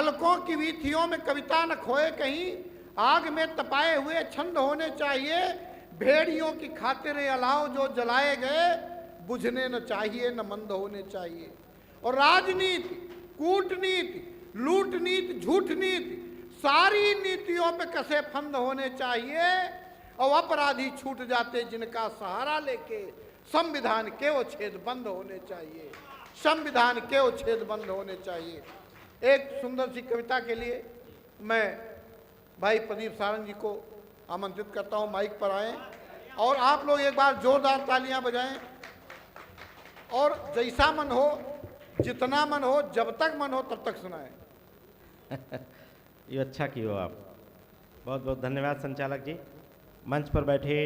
हलकों की वीथियों में कविता न खोए कहीं, आग में तपाए हुए छंद होने चाहिए, भेड़ियों की खातिर अलाव जो जलाए गए, बुझने न चाहिए न मंद होने चाहिए। और राजनीति, कूटनीति, लूटनीति, झूठनीति, सारी नीतियों पे कसे फंद होने चाहिए, और अपराधी छूट जाते जिनका सहारा लेके, संविधान के उच्छेद बंद होने चाहिए, संविधान के उच्छेद बंद होने चाहिए। एक सुंदर सी कविता के लिए मैं भाई प्रदीप सारंग जी को आमंत्रित करता हूं, माइक पर आएं और आप लोग एक बार जोरदार तालियां बजाएं, और जैसा मन हो, जितना मन हो, जब तक मन हो तब तक सुनाएं। ये अच्छा किए हो आप, बहुत बहुत धन्यवाद संचालक जी। मंच पर बैठे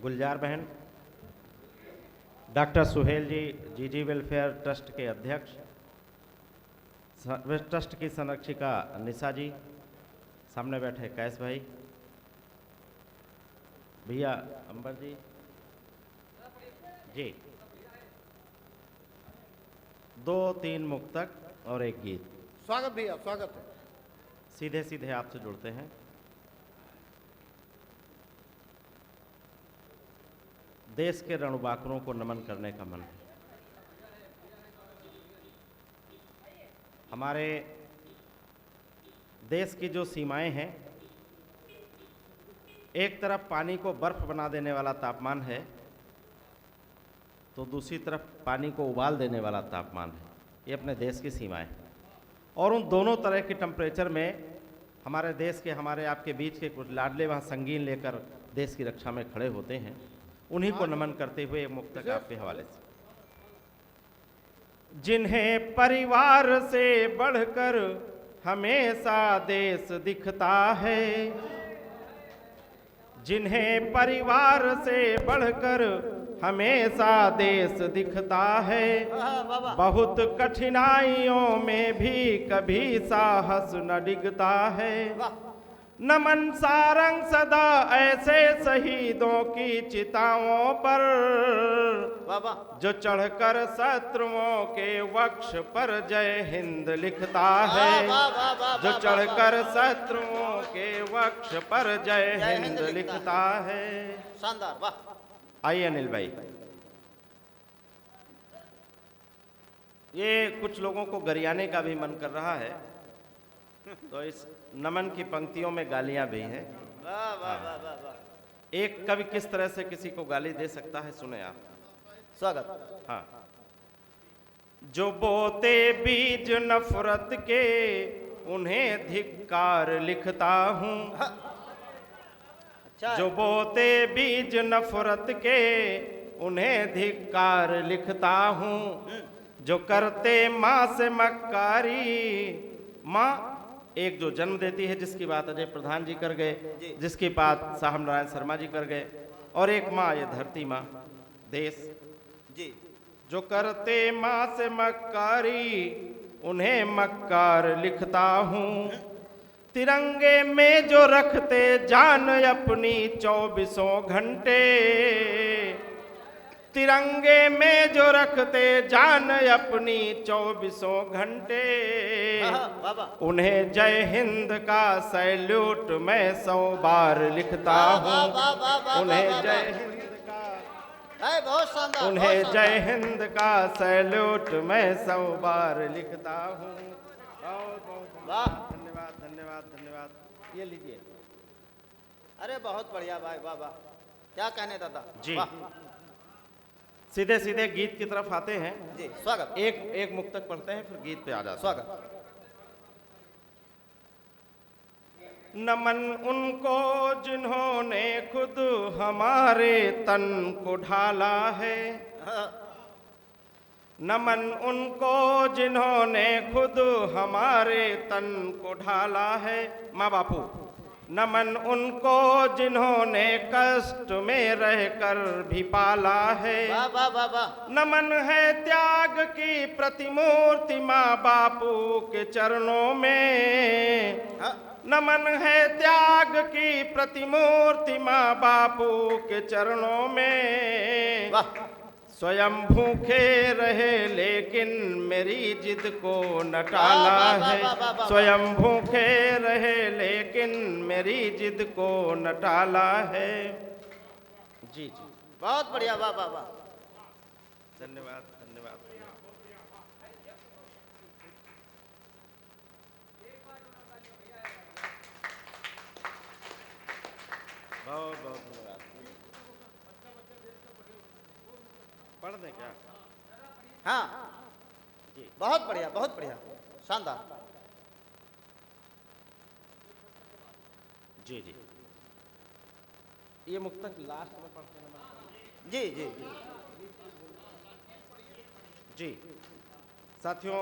गुलजार बहन, डॉक्टर सुहेल जी, जीजी वेलफेयर ट्रस्ट के अध्यक्ष, ट्रस्ट की संरक्षिका निशा जी, सामने बैठे कैस भाई, भैया अंबर जी जी, 2-3 मुक्तक और एक गीत। स्वागत भैया, स्वागत है। सीधे सीधे आपसे जुड़ते हैं। देश के रणबांकुरों को नमन करने का मन है। हमारे देश की जो सीमाएं हैं, एक तरफ पानी को बर्फ बना देने वाला तापमान है, तो दूसरी तरफ पानी को उबाल देने वाला तापमान है। ये अपने देश की सीमाएं हैं, और उन दोनों तरह के टेम्परेचर में हमारे देश के, हमारे आपके बीच के कुछ लाडले वहाँ संगीन लेकर देश की रक्षा में खड़े होते हैं। उन्हीं को नमन करते हुए एक मुक्तक आपके हवाले से। जिन्हें परिवार से बढ़कर हमेशा देश दिखता है, जिन्हें परिवार से बढ़कर हमेशा देश दिखता है, बहुत कठिनाइयों में भी कभी साहस न डिगता है। नमन सारंग सदा ऐसे शहीदों की चिताओं पर, जो चढ़कर शत्रुओं के वक्ष पर जय हिंद लिखता है, जो चढ़कर शत्रुओं के वक्ष पर जय हिंद लिखता है। शानदार, वाह। आइए अनिल भाई, ये कुछ लोगों को गरियाने का भी मन कर रहा है, तो इस नमन की पंक्तियों में गालियां भी हैं। वाह वाह वाह वाह वाह। एक कवि किस तरह से किसी को गाली दे सकता है, सुने आप। स्वागत। हाँ। जो बोते बीज नफरत के उन्हें धिक्कार लिखता हूँ, अच्छा। जो बोते बीज नफरत के उन्हें धिक्कार लिखता हूँ, जो करते माँ से मक्कारी, माँ एक जो जन्म देती है, जिसकी बात अजय प्रधान जी कर गए, जिसकी बात साहब नारायण शर्मा जी कर गए, और एक माँ ये धरती माँ देश जी, जो करते माँ से मक्कारी उन्हें मक्कार लिखता हूँ। तिरंगे में जो रखते जान अपनी 24 घंटे, तिरंगे में जो रखते जान अपनी 24 घंटे, उन्हें जय हिंद का सैल्यूट मैं 100 बार लिखता हूँ। उन्हें जय हिंद का, बहुत शानदार, उन्हें जय हिंद का सैल्यूट मैं 100 बार लिखता हूँ। बहुत बहुत धन्यवाद धन्यवाद धन्यवाद। ये लीजिए। अरे बहुत बढ़िया भाई, वाह वाह, क्या कहने दादा जी। सीधे सीधे गीत की तरफ आते हैं जी। स्वागत। एक मुक्तक पढ़ते हैं, फिर गीत पे आ जाते हैं। स्वागत। नमन उनको जिन्होंने खुद हमारे तन को ढाला है, नमन उनको जिन्होंने खुद हमारे तन को ढाला है। माँ बापू, नमन उनको जिन्होंने कष्ट में रहकर भी पाला है। वाह वाह वाह वाह। नमन है त्याग की प्रतिमूर्ति माँ बापू के चरणों में, नमन है त्याग की प्रतिमूर्ति माँ बापू के चरणों में। स्वयं भूखे रहे लेकिन मेरी जिद को न टाला वाह, वाह, है। वाह, वाह, वाह। स्वयं भूखे रहे लेकिन मेरी जिद को न टाला है। जी जी, बहुत बढ़िया, वाह वाह वाह। धन्यवाद धन्यवाद। बहुत बहुत धन्यवाद। पढ़ दें क्या? हाँ जी बहुत बढ़िया, बहुत बढ़िया, शानदार। जी जी, ये मुक्तक लास्ट में पढ़ते हैं। जी जी जी। जी साथियों,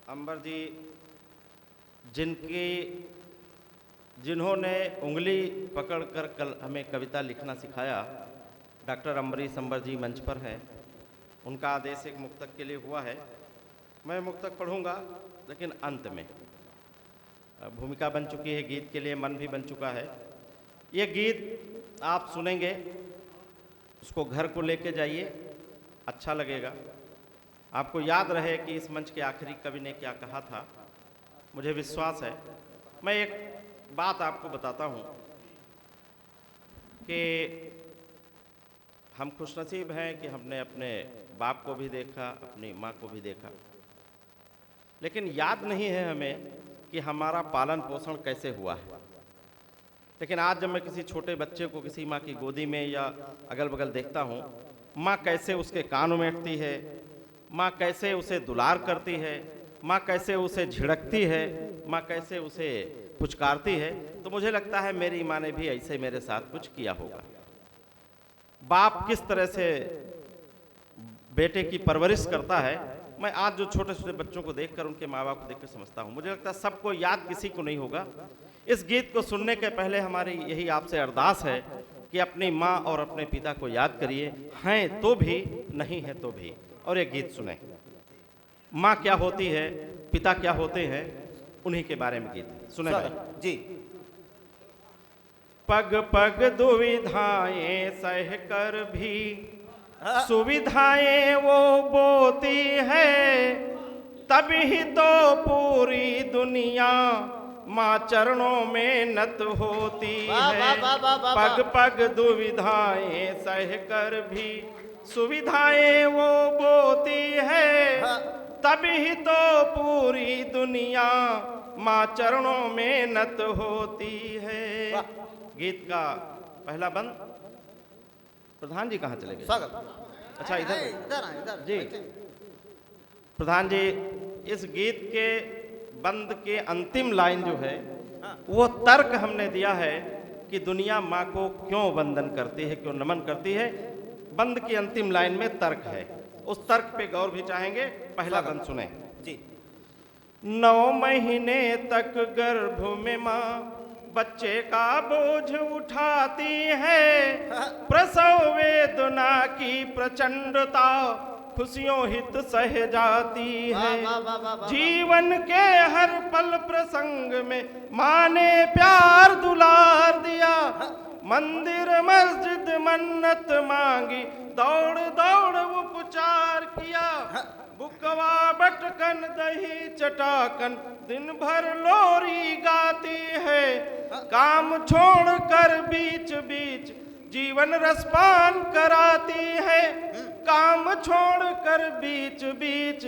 अंबर जी जिन्होंने उंगली पकड़कर कल हमें कविता लिखना सिखाया, डॉक्टर अम्बरीश अंबर जी मंच पर हैं। उनका आदेश एक मुक्तक के लिए हुआ है। मैं मुक्तक पढ़ूंगा, लेकिन अंत में भूमिका बन चुकी है, गीत के लिए मन भी बन चुका है। ये गीत आप सुनेंगे, उसको घर को लेके जाइए, अच्छा लगेगा। आपको याद रहे कि इस मंच के आखिरी कवि ने क्या कहा था। मुझे विश्वास है। मैं एक बात आपको बताता हूँ कि हम खुशनसीब हैं कि हमने अपने बाप को भी देखा, अपनी माँ को भी देखा, लेकिन याद नहीं है हमें कि हमारा पालन पोषण कैसे हुआ है। लेकिन आज जब मैं किसी छोटे बच्चे को किसी माँ की गोदी में या अगल बगल देखता हूँ, माँ कैसे उसके कान उमेटती है, माँ कैसे उसे दुलार करती है, माँ कैसे उसे झिड़कती है, माँ कैसे उसे पुचकारती है, तो मुझे लगता है मेरी माँ ने भी ऐसे मेरे साथ कुछ किया होगा। बाप किस तरह से बेटे की परवरिश करता है, मैं आज जो छोटे छोटे बच्चों को देखकर, उनके माँ बाप को देखकर समझता हूँ। मुझे लगता है सबको याद किसी को नहीं होगा। इस गीत को सुनने के पहले हमारी यही आपसे अरदास है कि अपनी माँ और अपने पिता को याद करिए, हैं तो भी, नहीं है तो भी, और ये गीत सुने। माँ क्या होती है, पिता क्या होते हैं, उन्हीं के बारे में गीत सुने भाई। जी। पग पग दुविधाएं सह कर भी सुविधाएं वो बोती है, तभी तो पूरी दुनिया माँ चरणों में नत होती है। पग पग दुविधाएं सह कर भी सुविधाएं वो बोती है, तभी तो पूरी दुनिया माँ चरणों में नत होती है। गीत का पहला बंद। प्रधान जी कहाँ चले गए? स्वागत। अच्छा, इधर इधर जी। प्रधान जी, इस गीत के बंद के अंतिम लाइन जो है, वो तर्क हमने दिया है कि दुनिया माँ को क्यों वंदन करती है, क्यों नमन करती है। बंद की अंतिम लाइन में तर्क है, उस तर्क पे गौर भी चाहेंगे। पहला बंद सुने जी। 9 महीने तक गर्भ में माँ बच्चे का बोझ उठाती है, प्रसव वेदना की प्रचंडता खुशियों हित सह जाती है। जीवन के हर पल प्रसंग में माँ ने प्यार दुलार दिया, मंदिर मस्जिद मन्नत मांगी, दौड़ दौड़ उपचार किया। बुकवा बटकन दही चटाकन दिन भर लोरी गाती है, काम छोड़ कर बीच बीच जीवन रसपान कराती है। काम छोड़ कर बीच बीच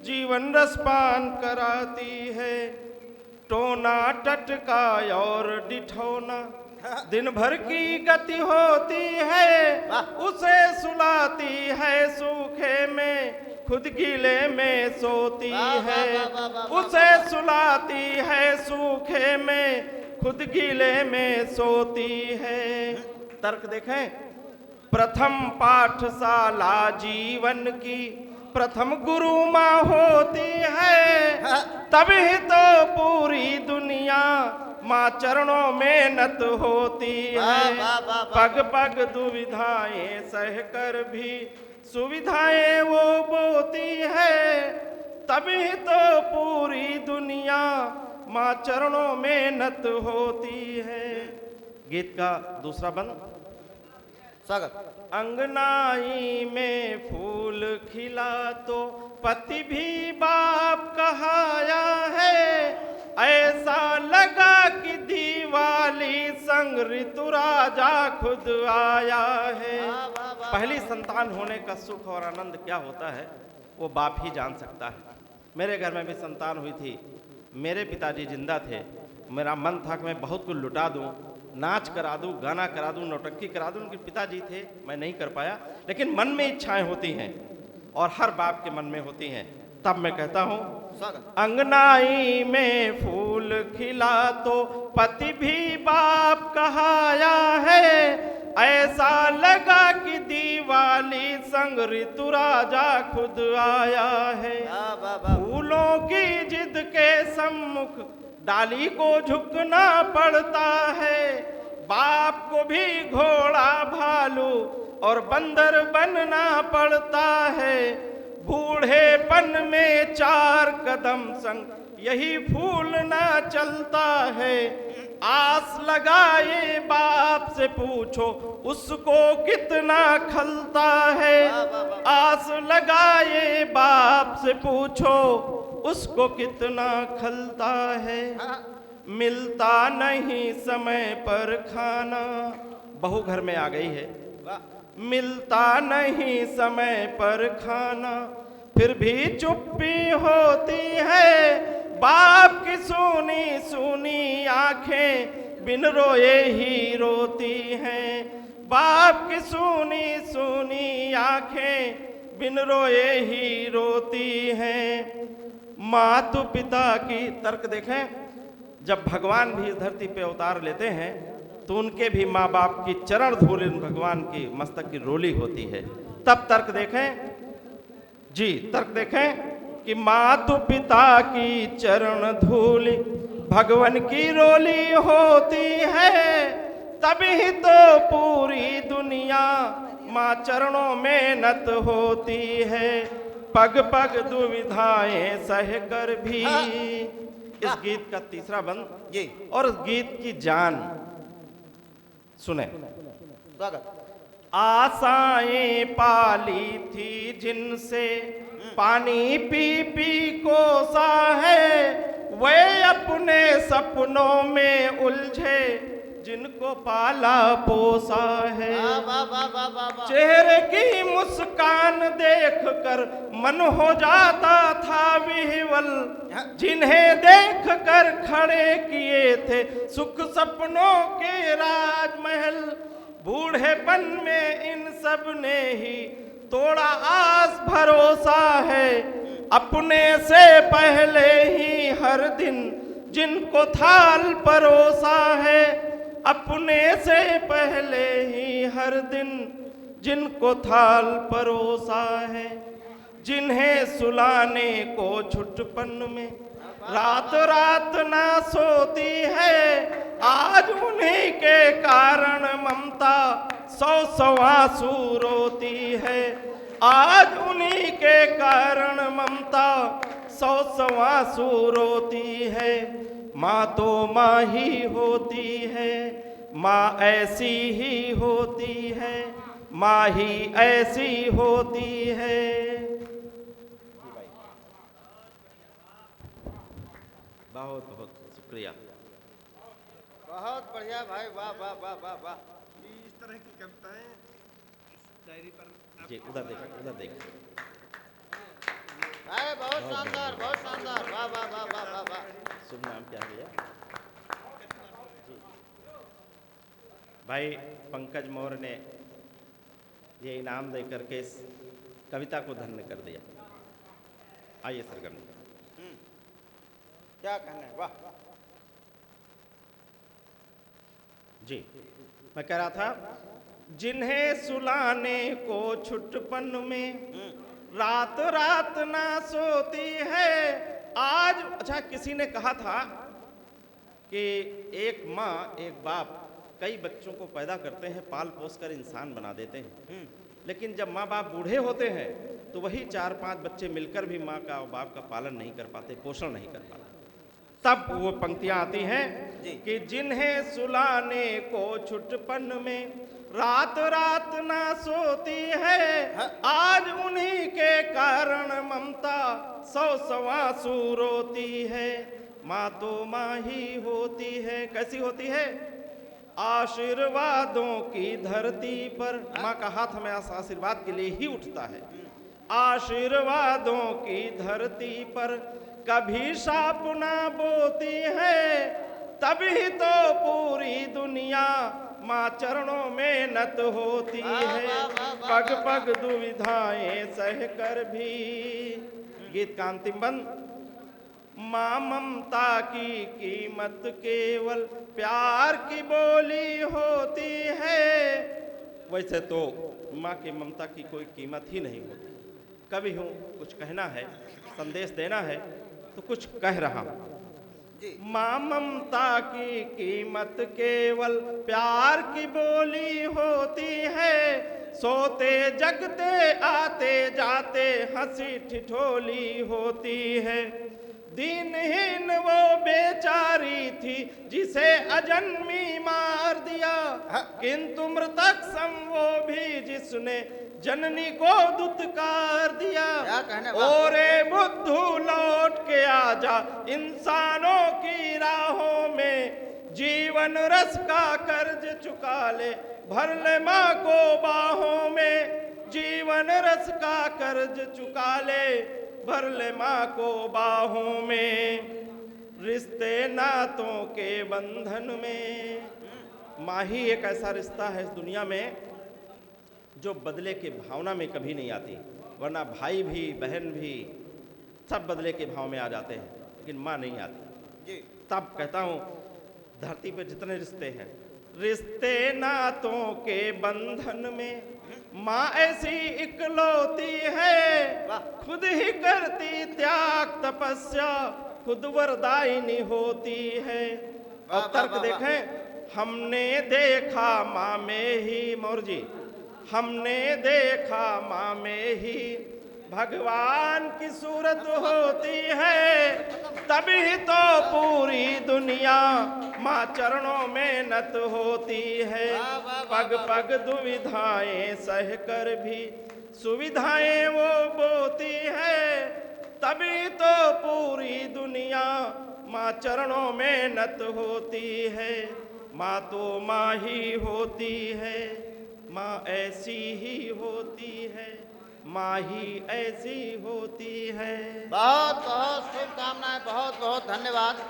जीवन रसपान कराती है। टोना टटका और डिठौना दिन भर की गति होती है, उसे सुलाती है सूखे में, खुद गीले में सोती है। उसे सुलाती है सूखे में, खुद गीले में सोती है। तर्क देखें। प्रथम पाठशाला जीवन की प्रथम गुरु माँ होती है, तभी तो पूरी दुनिया माँ चरणों में नत होती है। पग पग दुविधाएं सह कर भी सुविधाएं वो बोती है, तभी तो पूरी दुनिया माँ चरणों में नत होती है। गीत का दूसरा बंद। स्वागत। अंगनाई में फूल खिला तो पति भी बाप कहाया है, ऐसा लगा कि दिवाली संग ऋतु राजा खुद आया है। पहली संतान होने का सुख और आनंद क्या होता है वो बाप ही जान सकता है। मेरे घर में भी संतान हुई थी, मेरे पिताजी जिंदा थे, मेरा मन था कि मैं बहुत कुछ लुटा दूं, नाच करा दूं, गाना करा दूं, नौटंकी करा दूं। उनके पिताजी थे, मैं नहीं कर पाया, लेकिन मन में इच्छाएं होती हैं और हर बाप के मन में होती हैं। तब मैं कहता हूं, अंगनाई में फूल खिला तो पति भी बाप कहाया है, ऐसा लगा कि दिवाली संग ऋतु राजा खुद आया है। फूलों की जिद के सम्मुख डाली को झुकना पड़ता है, बाप को भी घोड़ा भालू और बंदर बनना पड़ता है। बूढ़ेपन में 4 कदम संग यही फूलना चलता है। आस लगाए बाप से पूछो उसको कितना खलता है, आस लगाए बाप से पूछो उसको कितना खलता है। मिलता नहीं समय पर खाना, बहू घर में आ गई है, मिलता नहीं समय पर खाना, फिर भी चुप्पी होती है। बाप की सुनी सुनी आंखें बिन रोए ही रोती हैं, बाप की सुनी सुनी आंखें बिन रोए ही रोती हैं। मातु पिता की तर्क देखें, जब भगवान भी इस धरती पे अवतार लेते हैं तो उनके भी माँ बाप की चरण धूल भगवान की मस्तक की रोली होती है। तब तर्क देखें जी, तर्क देखें कि मातु पिता की चरण धूल भगवान की रोली होती है, तभी तो पूरी दुनिया माँ चरणों में नत होती है। पग पग दुविधाएं सह कर भी, इस गीत का तीसरा बंद जी, और इस गीत की जान सुने। स्वागत। आशाएं पाली थी जिनसे पानी पी पी कोसा है, वे अपने सपनों में उलझे जिनको पाला पोसा है। चेहरे की मुस्कान देखकर मन हो जाता था विह्वल, जिन्हें देखकर खड़े किए थे सुख सपनों के राजमहल। बूढ़ेपन में इन सब ने ही तोड़ा आस भरोसा है, अपने से पहले ही हर दिन जिनको थाल परोसा है, अपने से पहले ही हर दिन जिनको थाल परोसा है। जिन्हें सुलाने को छुटपन में रात रात ना सोती है, आज उन्हीं के कारण ममता 100 आंसू रोती है। आज उन्हीं के कारण ममता 100 आंसू रोती है। माँ तो माँ ही होती है, माँ ऐसी ही होती है, माँ ही ऐसी होती है। बहुत बहुत शुक्रिया। बहुत बढ़िया भाई, वाह वाह वाह वाह वाह। इस तरह की कविताएं डायरी पर जी, उधर देखें, उधर देखें। अरे बहुत शानदार, बहुत शानदार, वाह वाह वाह वाह वाह वाह। शुभ नाम क्या है भैया? जी भाई पंकज मौर्य ने ये इनाम दे करके इस कविता को धन्य कर दिया। आइए सरगम। क्या कहना है, वाह। जी, मैं कह रहा था, जिन्हें सुलाने को छुटपन में रात रात ना सोती है आज। अच्छा, किसी ने कहा था कि एक माँ एक बाप कई बच्चों को पैदा करते हैं, पाल पोस कर इंसान बना देते हैं, लेकिन जब माँ बाप बूढ़े होते हैं तो वही 4-5 बच्चे मिलकर भी माँ का और बाप का पालन नहीं कर पाते, पोषण नहीं कर पाते। तब वो पंक्तियां आती हैं, जी। कि जिन्हें सुलाने को छुटपन में रात रात ना सोती है, हाँ। आज उन्हीं के कारण ममता सौ आंसू रोती है। माँ तो माँ ही होती है, कैसी होती है? आशीर्वादों की धरती पर। माँ का हाथ हमें आशीर्वाद के लिए ही उठता है। आशीर्वादों की धरती पर कभी शाप ना बोती है, तभी तो पूरी दुनिया माँ चरणों में नत होती है। पग पग दुविधाएं सह कर भी। गीत का अंतिम बंद। माँ ममता की कीमत केवल प्यार की बोली होती है। वैसे तो माँ की ममता की कोई कीमत ही नहीं होती। कभी हूँ कुछ कहना है, संदेश देना है तो कुछ कह रहा हूँ। माँ ममता की कीमत केवल प्यार की बोली होती है। सोते जगते आते जाते हंसी ठिठोली होती है। दीनहीन वो बेचारी थी जिसे अजन्मी मार दिया, किंतु मृतक सम वो भी जिसने जननी को दुत्कार दिया। क्या कहने वाला? ओरे बुद्धू लौट के आजा इंसानों की राहों में, जीवन रस का कर्ज चुका ले भर ले माँ को बाहों में। जीवन रस का कर्ज चुका ले भर ले माँ को बाहों में। रिश्ते नातों के बंधन में माँ ही एक ऐसा रिश्ता है इस दुनिया में जो बदले के भावना में कभी नहीं आती, वरना भाई भी बहन भी सब बदले के भाव में आ जाते हैं, लेकिन माँ नहीं आती। तब कहता हूँ धरती पे जितने रिश्ते हैं, रिश्ते नातों के बंधन में माँ ऐसी इकलौती है। खुद ही करती त्याग तपस्या, खुद वरदायिनी होती है। और तर्क देखें, हमने देखा माँ में ही, मौर जी, हमने देखा माँ में ही भगवान की सूरत होती है। तभी तो पूरी दुनिया माँ चरणों में नत होती है। पग पग दुविधाएं सह कर भी सुविधाएं वो बोती है। तभी तो पूरी दुनिया माँ चरणों में नत होती है। माँ तो माँ ही होती है, माँ ऐसी ही होती है, माँ ही ऐसी होती है। बहुत बहुत शुभकामनाएं, बहुत बहुत धन्यवाद।